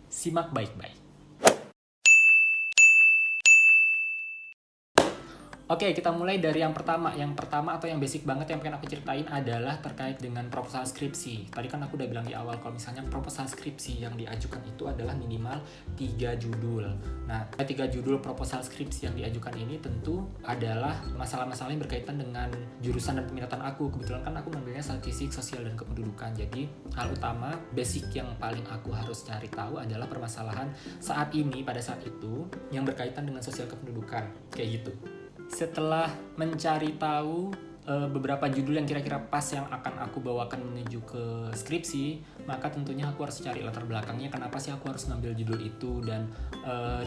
Simak baik-baik. Oke, kita mulai dari yang pertama. Yang pertama atau yang basic banget yang pengen aku ceritain adalah terkait dengan proposal skripsi. Tadi kan aku udah bilang di awal kalau misalnya proposal skripsi yang diajukan itu adalah minimal 3 judul. Nah, 3 judul proposal skripsi yang diajukan ini tentu adalah masalah-masalah yang berkaitan dengan jurusan dan peminatan aku. Kebetulan kan aku ngambilnya statistik, sosial, dan kependudukan. Jadi, hal utama, basic yang paling aku harus cari tahu adalah permasalahan saat ini, pada saat itu, yang berkaitan dengan sosial kependudukan. Kayak gitu. Setelah mencari tahu beberapa judul yang kira-kira pas yang akan aku bawakan menuju ke skripsi, maka tentunya aku harus cari latar belakangnya kenapa sih aku harus ngambil judul itu dan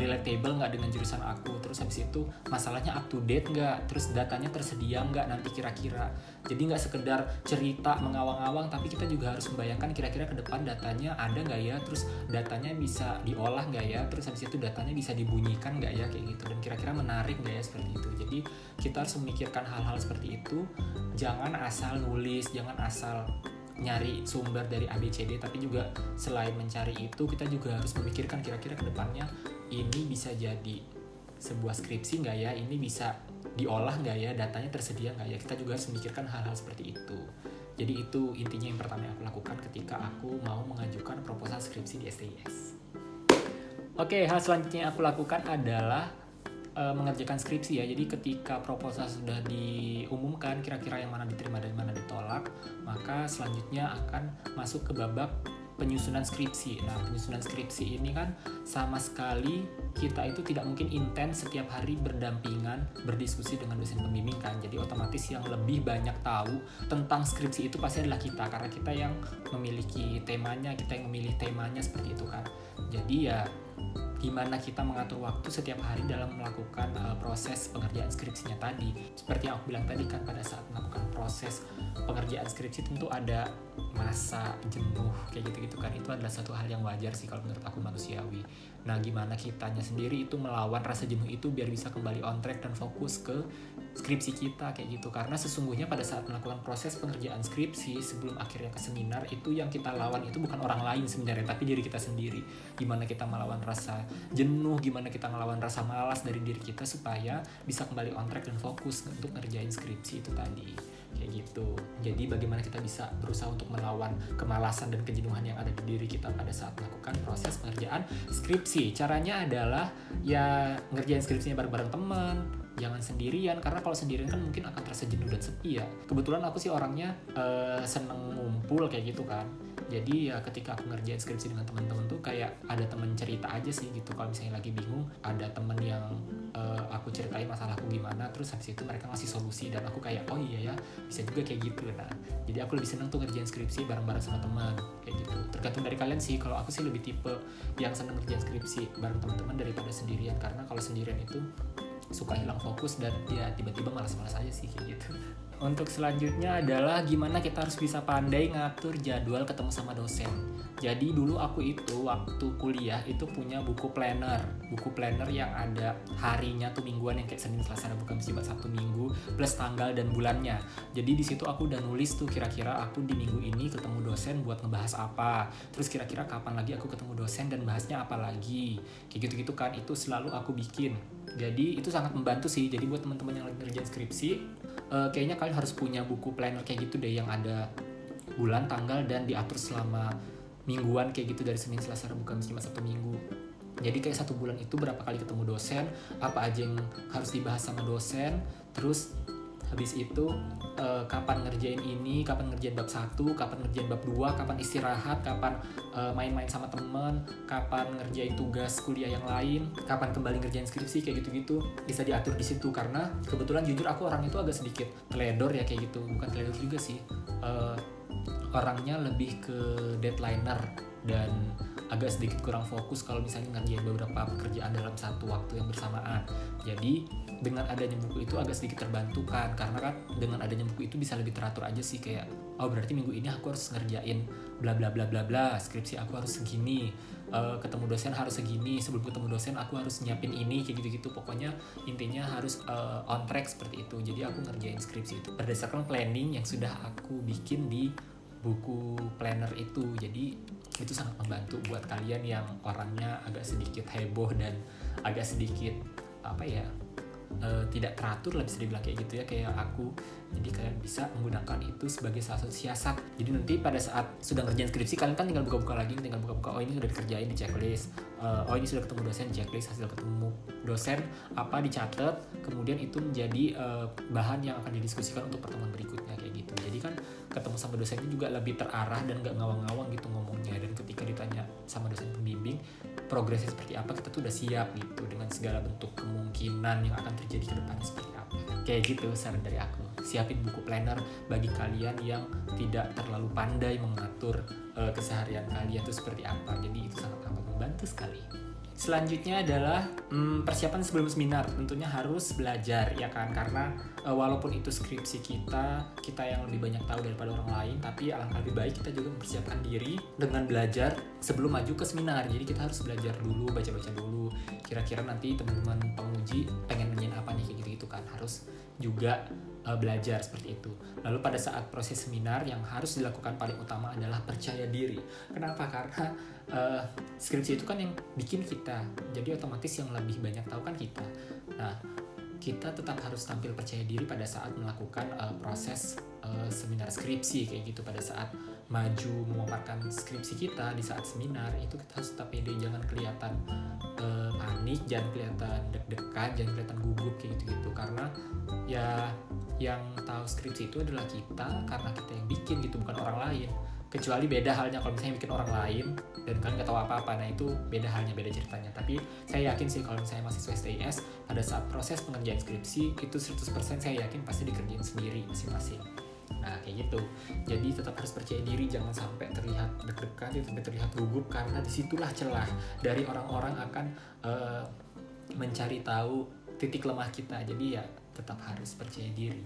relatable nggak dengan jurusan aku. Terus habis itu masalahnya up to date nggak, terus datanya tersedia nggak nanti kira-kira. Jadi nggak sekedar cerita mengawang-awang, tapi kita juga harus membayangkan kira-kira ke depan datanya ada nggak ya, terus datanya bisa diolah nggak ya, terus habis itu datanya bisa dibunyikan nggak ya, kayak gitu, dan kira-kira menarik nggak ya, seperti itu. Jadi kita harus memikirkan hal-hal seperti itu. Jangan asal nulis, jangan asal nyari sumber dari ABCD, tapi juga selain mencari itu kita juga harus memikirkan kira-kira ke depannya ini bisa jadi sebuah skripsi nggak ya, ini bisa diolah nggak ya, datanya tersedia nggak ya. Kita juga harus memikirkan hal-hal seperti itu. Jadi itu intinya yang pertama yang aku lakukan ketika aku mau mengajukan proposal skripsi di STIS. Oke, hal selanjutnya yang aku lakukan adalah mengerjakan skripsi ya. Jadi ketika proposal sudah diumumkan kira-kira yang mana diterima dan mana ditolak, maka selanjutnya akan masuk ke babak penyusunan skripsi. Nah, penyusunan skripsi ini kan sama sekali kita itu tidak mungkin intens setiap hari berdampingan berdiskusi dengan dosen pembimbing kan. Jadi otomatis yang lebih banyak tahu tentang skripsi itu pasti adalah kita, karena kita yang memiliki temanya, kita yang memilih temanya, seperti itu kan. Jadi ya gimana kita mengatur waktu setiap hari dalam melakukan proses pengerjaan skripsinya tadi. Seperti yang aku bilang tadi kan, pada saat melakukan proses pengerjaan skripsi tentu ada masa jenuh kayak gitu-gitu kan. Itu adalah satu hal yang wajar sih kalau menurut aku, manusiawi. Nah, gimana kitanya sendiri itu melawan rasa jenuh itu biar bisa kembali on track dan fokus ke skripsi kita kayak gitu. Karena sesungguhnya pada saat melakukan proses pengerjaan skripsi sebelum akhirnya ke seminar, itu yang kita lawan itu bukan orang lain sebenarnya, tapi diri kita sendiri. Gimana kita melawan rasa jenuh, gimana kita ngelawan rasa malas dari diri kita supaya bisa kembali on track dan fokus untuk ngerjain skripsi itu tadi, kayak gitu. Jadi bagaimana kita bisa berusaha untuk melawan kemalasan dan kejenuhan yang ada di diri kita pada saat melakukan proses pengerjaan skripsi. Caranya adalah ya ngerjain skripsinya bareng-bareng teman, jangan sendirian, karena kalau sendirian kan mungkin akan terasa jenuh dan sepi ya. Kebetulan aku sih orangnya seneng ngumpul kayak gitu kan. Jadi ya ketika aku ngerjain skripsi dengan teman-teman tuh kayak ada teman cerita aja sih gitu. Kalau misalnya lagi bingung, ada teman yang aku ceritain masalahku gimana, terus habis itu mereka ngasih solusi dan aku kayak oh iya ya, bisa juga kayak gitu. Nah, jadi aku lebih seneng tuh ngerjain skripsi bareng-bareng sama teman kayak gitu. Tergantung dari kalian sih. Kalau aku sih lebih tipe yang seneng ngerjain skripsi bareng teman-teman daripada sendirian, karena kalau sendirian itu suka hilang fokus dan ya tiba-tiba malas-malas aja sih kayak gitu. Untuk selanjutnya adalah gimana kita harus bisa pandai ngatur jadwal ketemu sama dosen. Jadi dulu aku itu waktu kuliah itu punya buku planner yang ada harinya tuh mingguan, yang kayak Senin, Selasa, Rabu, Kamis, Jumat, Sabtu, Minggu plus tanggal dan bulannya. Jadi di situ aku udah nulis tuh kira-kira aku di minggu ini ketemu dosen buat ngebahas apa. Terus kira-kira kapan lagi aku ketemu dosen dan bahasnya apa lagi. Kayak gitu-gitu kan, itu selalu aku bikin. Jadi itu sangat membantu sih. Jadi buat teman-teman yang lagi ngerjain skripsi, kayaknya kalian harus punya buku planner kayak gitu deh, yang ada bulan, tanggal, dan diatur selama mingguan kayak gitu, dari Senin, Selasa, Rabu, Kamis, Jumat, Sabtu, Minggu. Jadi kayak satu bulan itu berapa kali ketemu dosen, apa aja yang harus dibahas sama dosen, terus habis itu kapan ngerjain ini, kapan ngerjain bab 1, kapan ngerjain bab 2, kapan istirahat, kapan main-main sama temen, kapan ngerjain tugas kuliah yang lain, kapan kembali ngerjain skripsi, kayak gitu-gitu bisa diatur di situ. Karena kebetulan jujur aku orang itu agak sedikit teledor ya kayak gitu. Bukan teledor juga sih, orangnya lebih ke deadlineer dan agak sedikit kurang fokus kalau misalnya ngerjain beberapa pekerjaan dalam satu waktu yang bersamaan. Jadi dengan adanya buku itu agak sedikit terbantu kan, karena kan dengan adanya buku itu bisa lebih teratur aja sih, kayak oh berarti minggu ini aku harus ngerjain bla bla bla bla bla, skripsi aku harus segini, ketemu dosen harus segini, sebelum ketemu dosen aku harus nyiapin ini, kayak gitu-gitu. Pokoknya intinya harus on track seperti itu. Jadi aku ngerjain skripsi itu berdasarkan planning yang sudah aku bikin di buku planner itu. Jadi itu sangat membantu buat kalian yang orangnya agak sedikit heboh dan agak sedikit tidak teratur lah, bisa dibilang kayak gitu ya, kayak aku. Jadi kalian bisa menggunakan itu sebagai salah satu siasat. Jadi nanti pada saat sudah ngerjain skripsi, kalian kan tinggal buka-buka lagi, oh ini sudah dikerjain di checklist, oh ini sudah ketemu dosen, checklist, hasil ketemu dosen apa dicatat, kemudian itu menjadi bahan yang akan didiskusikan untuk pertemuan berikutnya kayak gitu. Jadi kan ketemu sama dosennya juga lebih terarah dan gak ngawang-ngawang gitu ngomongnya, dan ketika ditanya sama dosen pembimbing progresnya seperti apa, kita tuh udah siap gitu dengan segala bentuk kemungkinan yang akan terjadi ke depannya seperti apa. Kayak gitu saran dari aku. Siapin buku planner bagi kalian yang tidak terlalu pandai mengatur keseharian kalian itu seperti apa. Jadi itu sangat amat membantu sekali. Selanjutnya adalah persiapan sebelum seminar. Tentunya harus belajar ya kan, karena walaupun itu skripsi kita yang lebih banyak tahu daripada orang lain, tapi alangkah lebih baik kita juga mempersiapkan diri dengan belajar sebelum maju ke seminar. Jadi kita harus belajar dulu, baca-baca dulu. Kira-kira nanti teman-teman penguji pengen nanyain apa nih, kayak gitu-gitu kan. Harus juga belajar seperti itu. Lalu pada saat proses seminar yang harus dilakukan paling utama adalah percaya diri. Kenapa? Karena skripsi itu kan yang bikin kita, jadi otomatis yang lebih banyak tahu kan kita. Nah, kita tetap harus tampil percaya diri pada saat melakukan proses seminar skripsi kayak gitu. Pada saat maju memaparkan skripsi kita di saat seminar itu kita harus tetap pede, jangan kelihatan panik, jangan kelihatan deg-degan, jangan kelihatan gugup kayak gitu-gitu, karena ya yang tahu skripsi itu adalah kita, karena kita yang bikin gitu, bukan orang lain. Kecuali beda halnya kalau misalnya bikin orang lain dan kalian gak tahu apa-apa, nah itu beda halnya, beda ceritanya. Tapi saya yakin sih kalau misalnya mahasiswa STIS pada saat proses pengerjaan skripsi itu 100% saya yakin pasti dikerjain sendiri masing-masing. Nah kayak gitu. Jadi tetap harus percaya diri, jangan sampai terlihat deg-degan, jangan sampai terlihat gugup, karena disitulah celah dari orang-orang akan mencari tahu titik lemah kita. Jadi ya tetap harus percaya diri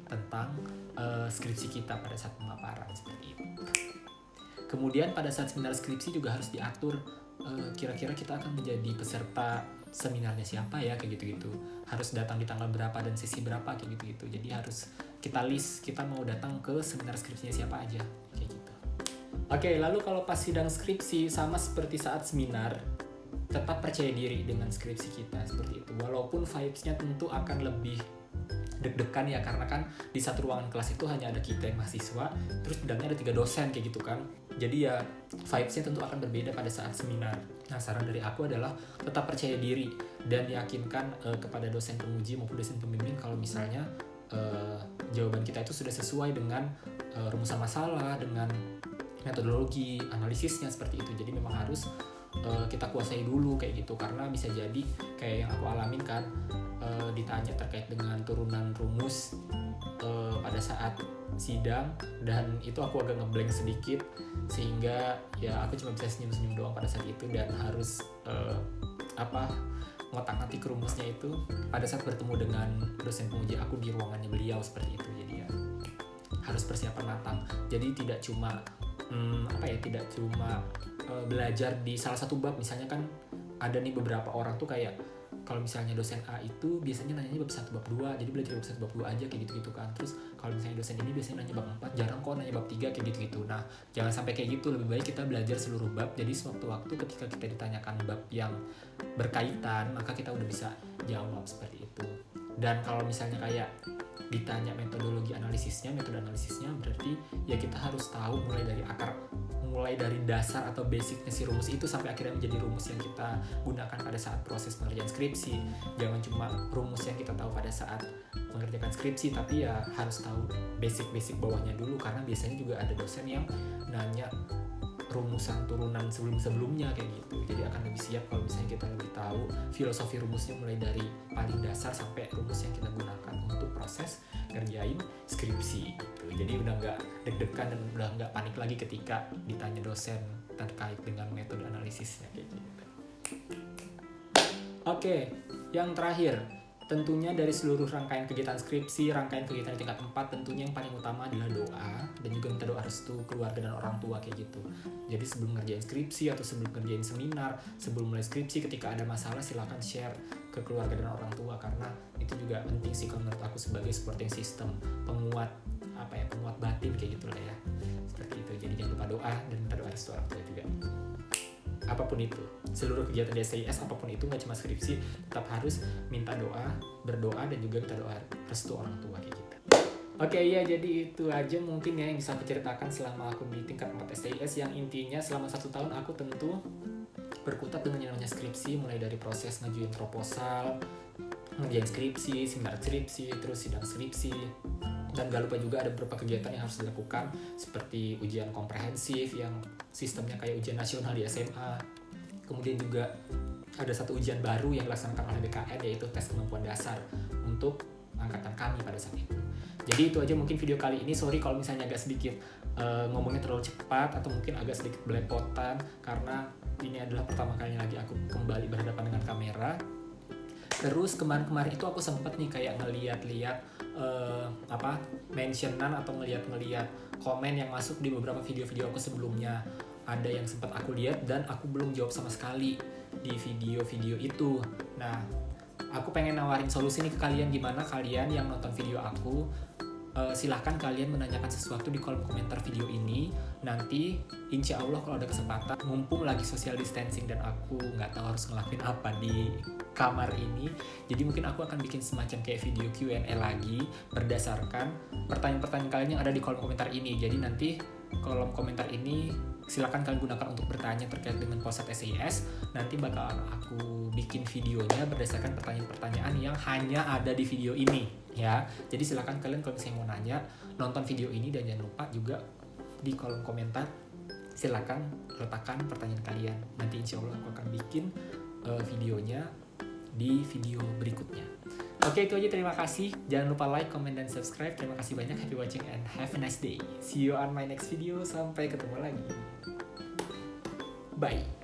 tentang skripsi kita pada saat pemaparan seperti itu. Kemudian pada saat seminar skripsi juga harus diatur kira-kira kita akan menjadi peserta seminarnya siapa ya, kayak gitu-gitu. Harus datang di tanggal berapa dan sesi berapa kayak gitu-gitu. Jadi harus kita list kita mau datang ke seminar skripsinya siapa aja kayak gitu. Oke, lalu kalau pas sidang skripsi sama seperti saat seminar, tetap percaya diri dengan skripsi kita seperti itu. Walaupun vibes-nya tentu akan lebih deg-degan ya, karena kan di satu ruangan kelas itu hanya ada kita yang mahasiswa, terus di dalamnya ada 3 dosen kayak gitu kan. Jadi ya vibes-nya tentu akan berbeda pada saat seminar. Nah, saran dari aku adalah tetap percaya diri dan yakinkan kepada dosen penguji maupun dosen pembimbing kalau misalnya jawaban kita itu sudah sesuai dengan rumusan masalah, dengan metodologi analisisnya seperti itu. Jadi memang harus kita kuasai dulu kayak gitu, karena bisa jadi kayak yang aku alamin kan, ditanya terkait dengan turunan rumus pada saat sidang, dan itu aku agak ngeblank sedikit, sehingga ya aku cuma bisa senyum-senyum doang pada saat itu, dan harus ngotak-ngatik rumusnya itu pada saat bertemu dengan dosen penguji aku di ruangannya beliau seperti itu. Jadi ya harus persiapan matang. Jadi tidak cuma belajar di salah satu bab. Misalnya kan ada nih beberapa orang tuh kayak kalau misalnya dosen A itu biasanya nanyanya bab 1 bab 2, jadi belajar bab 1 bab 2 aja kayak gitu-gitu kan. Terus kalau misalnya dosen ini biasanya nanya bab 4, jarang kok nanya bab 3 kayak gitu-gitu. Nah, jangan sampai kayak gitu, lebih baik kita belajar seluruh bab. Jadi sewaktu-waktu ketika kita ditanyakan bab yang berkaitan, maka kita udah bisa jawab seperti itu. Dan kalau misalnya kayak ditanya metode analisisnya berarti ya kita harus tahu mulai dari dasar atau basicnya si rumus itu sampai akhirnya menjadi rumus yang kita gunakan pada saat proses pengerjaan skripsi. Jangan cuma rumus yang kita tahu pada saat mengerjakan skripsi, tapi ya harus tahu basic bawahnya dulu, karena biasanya juga ada dosen yang nanya rumusan turunan sebelum-sebelumnya kayak gitu. Jadi akan lebih siap kalau misalnya kita lebih tahu filosofi rumusnya mulai dari paling dasar sampai rumus yang kita gunakan untuk proses ngerjain skripsi gitu. Jadi udah nggak deg-degan dan udah nggak panik lagi ketika ditanya dosen terkait dengan metode analisisnya kayak gitu. Oke, yang terakhir, tentunya dari seluruh rangkaian kegiatan skripsi, rangkaian kegiatan di tingkat 4, tentunya yang paling utama adalah doa, dan juga minta doa restu keluarga dan orang tua kayak gitu. Jadi sebelum ngerjain skripsi atau sebelum ngerjain seminar, sebelum mulai skripsi, ketika ada masalah silakan share ke keluarga dan orang tua, karena itu juga penting sih kalau menurut aku sebagai supporting system, penguat penguat batin kayak gitu lah ya, seperti itu. Jadi jangan lupa doa dan minta doa restu orang tua juga. Apapun itu, seluruh kegiatan di STIS apapun itu, nggak cuma skripsi, tetap harus minta doa, berdoa, dan juga minta doa restu orang tua kayak gitu. Oke, ya, jadi itu aja mungkin ya yang bisa aku ceritakan selama aku di tingkat 4 STIS, yang intinya selama 1 tahun aku tentu berkutat dengan yang namanya skripsi, mulai dari proses ngajuin proposal, ngerjain skripsi, seminar skripsi, terus sidang skripsi, dan gak lupa juga ada beberapa kegiatan yang harus dilakukan seperti ujian komprehensif yang sistemnya kayak ujian nasional di SMA. Kemudian juga ada satu ujian baru yang dilaksanakan oleh BKN, yaitu tes kemampuan dasar untuk angkatan kami pada saat itu. Jadi itu aja mungkin video kali ini. Sorry kalau misalnya agak sedikit ngomongnya terlalu cepat atau mungkin agak sedikit belepotan, karena ini adalah pertama kalinya lagi aku kembali berhadapan dengan kamera. Terus kemarin itu aku sempet nih kayak ngeliat-liat mentionan atau ngeliat komen yang masuk di beberapa video-video aku sebelumnya. Ada yang sempat aku lihat dan aku belum jawab sama sekali di video-video itu. Nah, aku pengen nawarin solusi nih ke kalian. Gimana kalian yang nonton video aku, silahkan kalian menanyakan sesuatu di kolom komentar video ini. Nanti insya Allah kalau ada kesempatan, mumpung lagi social distancing dan aku nggak tahu harus ngelakuin apa di kamar ini, jadi mungkin aku akan bikin semacam kayak video Q&A lagi berdasarkan pertanyaan-pertanyaan kalian yang ada di kolom komentar ini. Jadi nanti kolom komentar ini silakan kalian gunakan untuk bertanya terkait dengan Polsat STIS. Nanti bakal aku bikin videonya berdasarkan pertanyaan-pertanyaan yang hanya ada di video ini ya. Jadi silakan kalian kalau misalnya mau nanya, nonton video ini, dan jangan lupa juga di kolom komentar silakan letakkan pertanyaan kalian. Nanti insya Allah aku akan bikin videonya di video berikutnya. Oke, itu aja, terima kasih. Jangan lupa like, comment, dan subscribe. Terima kasih banyak, happy watching and have a nice day. See you on my next video. Sampai ketemu lagi. Bye.